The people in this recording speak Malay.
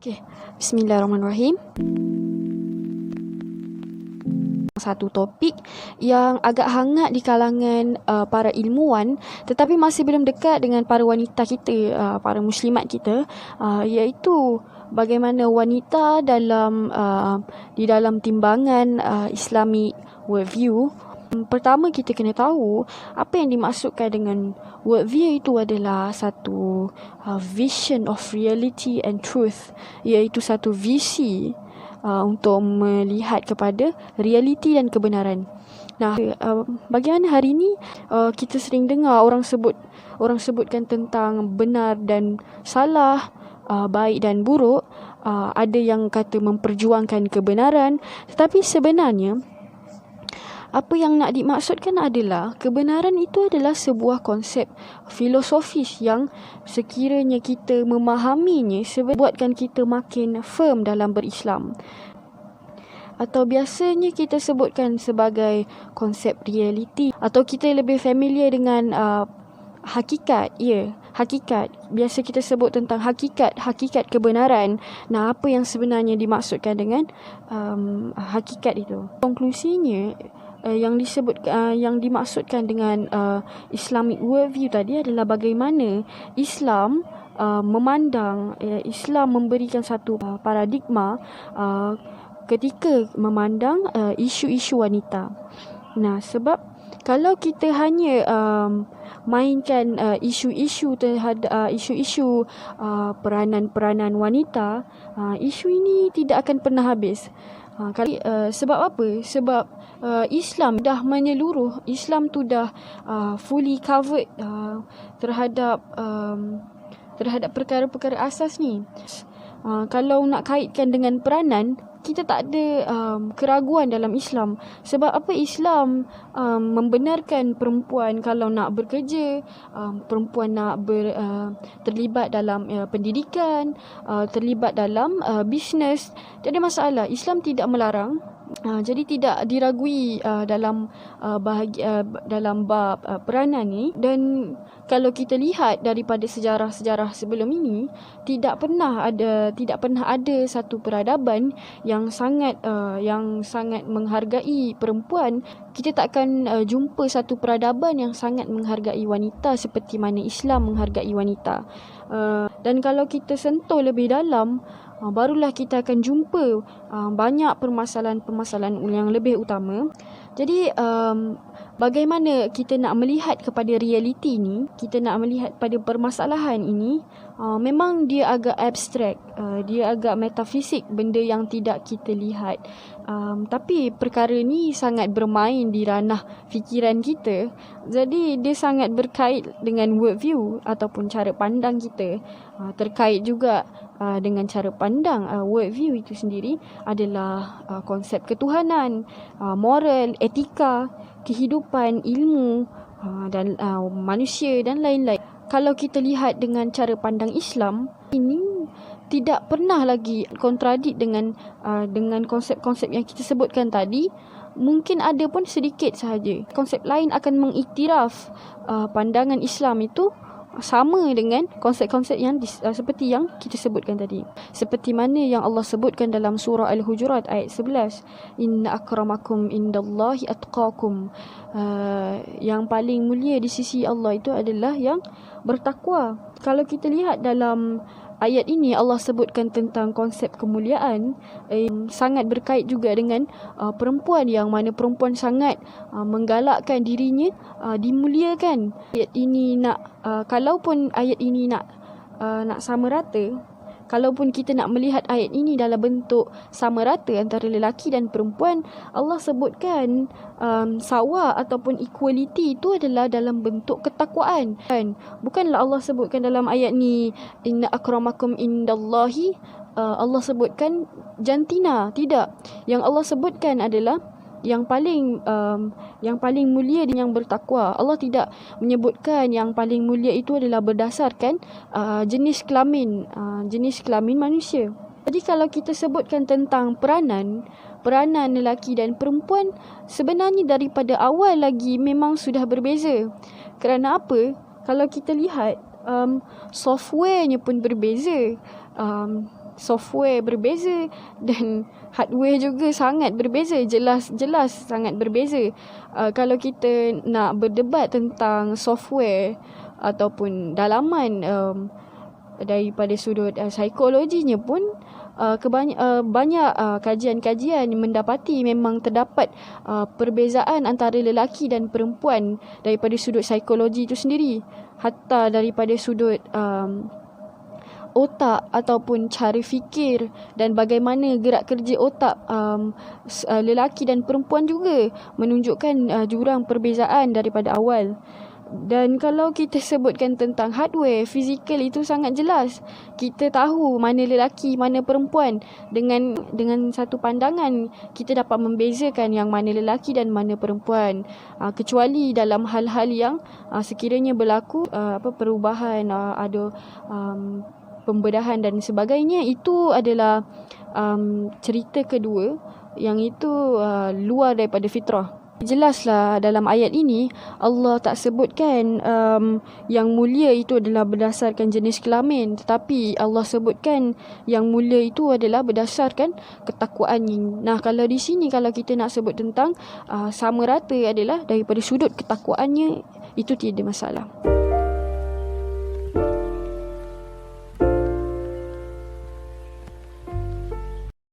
Okay. Bismillahirrahmanirrahim. Satu topik yang agak hangat di kalangan para ilmuwan tetapi masih belum dekat dengan para wanita kita, para muslimat kita, iaitu bagaimana wanita di dalam timbangan Islamic worldview. Pertama, kita kena tahu apa yang dimaksudkan dengan worldview. Itu adalah satu vision of reality and truth, iaitu satu visi untuk melihat kepada realiti dan kebenaran. Nah, bagaimana hari ini kita sering dengar orang sebutkan tentang benar dan salah, baik dan buruk. Ada yang kata memperjuangkan kebenaran, tetapi sebenarnya apa yang nak dimaksudkan adalah kebenaran itu adalah sebuah konsep filosofis yang sekiranya kita memahaminya buatkan kita makin firm dalam berislam. Atau biasanya kita sebutkan sebagai konsep realiti, atau kita lebih familiar dengan hakikat. Hakikat. Biasa kita sebut tentang hakikat kebenaran. Nah, apa yang sebenarnya dimaksudkan dengan hakikat itu? Konklusinya, yang dimaksudkan dengan Islamic worldview tadi adalah bagaimana Islam memandang, Islam memberikan satu paradigma ketika memandang isu-isu wanita. Nah, sebab kalau kita hanya mainkan isu-isu peranan-peranan wanita, isu ini tidak akan pernah habis. Sebab apa? Sebab Islam dah menyeluruh. Islam tu dah fully covered terhadap perkara-perkara asas ni. Kalau nak kaitkan dengan peranan, kita tak ada keraguan dalam Islam. Sebab apa? Islam membenarkan perempuan kalau nak bekerja, perempuan nak terlibat dalam pendidikan, terlibat dalam bisnes. Tak ada masalah. Islam tidak melarang. Jadi tidak diragui dalam bab peranan ni. Dan kalau kita lihat daripada sejarah-sejarah sebelum ini, tidak pernah ada satu peradaban yang sangat menghargai perempuan. Kita takkan jumpa satu peradaban yang sangat menghargai wanita seperti mana Islam menghargai wanita. Dan kalau kita sentuh lebih dalam, barulah kita akan jumpa banyak permasalahan-permasalahan yang lebih utama. Jadi bagaimana kita nak melihat kepada realiti ni, kita nak melihat pada permasalahan ini, memang dia agak abstrak, dia agak metafisik, benda yang tidak kita lihat. Tapi perkara ni sangat bermain di ranah fikiran kita. Jadi dia sangat berkait dengan worldview ataupun cara pandang kita. Terkait juga dengan cara pandang worldview itu sendiri adalah konsep ketuhanan, moral, etika, kehidupan, ilmu dan manusia dan lain-lain. Kalau kita lihat dengan cara pandang Islam, ini tidak pernah lagi kontradik dengan konsep-konsep yang kita sebutkan tadi. Mungkin ada pun sedikit sahaja. Konsep lain akan mengiktiraf pandangan Islam itu sama dengan konsep-konsep yang seperti yang kita sebutkan tadi. Seperti mana yang Allah sebutkan dalam surah Al-Hujurat ayat 11, inna akramakum indallahi atqakum. Yang paling mulia di sisi Allah itu adalah yang bertakwa. Kalau kita lihat dalam ayat ini, Allah sebutkan tentang konsep kemuliaan, sangat berkait juga dengan perempuan, yang mana perempuan sangat menggalakkan dirinya dimuliakan. Ayat ini kalaupun ayat ini nak sama rata, kalaupun kita nak melihat ayat ini dalam bentuk sama rata antara lelaki dan perempuan, Allah sebutkan sawa ataupun equality itu adalah dalam bentuk ketakwaan. Bukanlah Allah sebutkan dalam ayat ni inna akramakum indallahi, Allah sebutkan jantina. Tidak. Yang Allah sebutkan adalah yang paling mulia dan yang bertakwa. Allah tidak menyebutkan yang paling mulia itu adalah berdasarkan jenis kelamin manusia. Jadi kalau kita sebutkan tentang peranan lelaki dan perempuan, sebenarnya daripada awal lagi memang sudah berbeza. Kerana apa? Kalau kita lihat softwarenya pun berbeza. software berbeza dan hardware juga sangat berbeza, jelas sangat berbeza. Kalau kita nak berdebat tentang software ataupun dalaman daripada sudut psikologinya pun banyak kajian-kajian mendapati memang terdapat perbezaan antara lelaki dan perempuan daripada sudut psikologi itu sendiri, hatta daripada sudut otak ataupun cara fikir dan bagaimana gerak kerja otak lelaki dan perempuan juga menunjukkan jurang perbezaan daripada awal. Dan kalau kita sebutkan tentang hardware, fizikal itu sangat jelas. Kita tahu mana lelaki, mana perempuan. Dengan satu pandangan, kita dapat membezakan yang mana lelaki dan mana perempuan. Kecuali dalam hal-hal yang sekiranya berlaku perubahan, ada pembedahan dan sebagainya, itu adalah cerita kedua yang itu luar daripada fitrah. Jelaslah dalam ayat ini Allah tak sebutkan yang mulia itu adalah berdasarkan jenis kelamin, tetapi Allah sebutkan yang mulia itu adalah berdasarkan ketakwaannya. Nah, kalau di sini kalau kita nak sebut tentang sama rata adalah daripada sudut ketakwaannya, itu tiada masalah.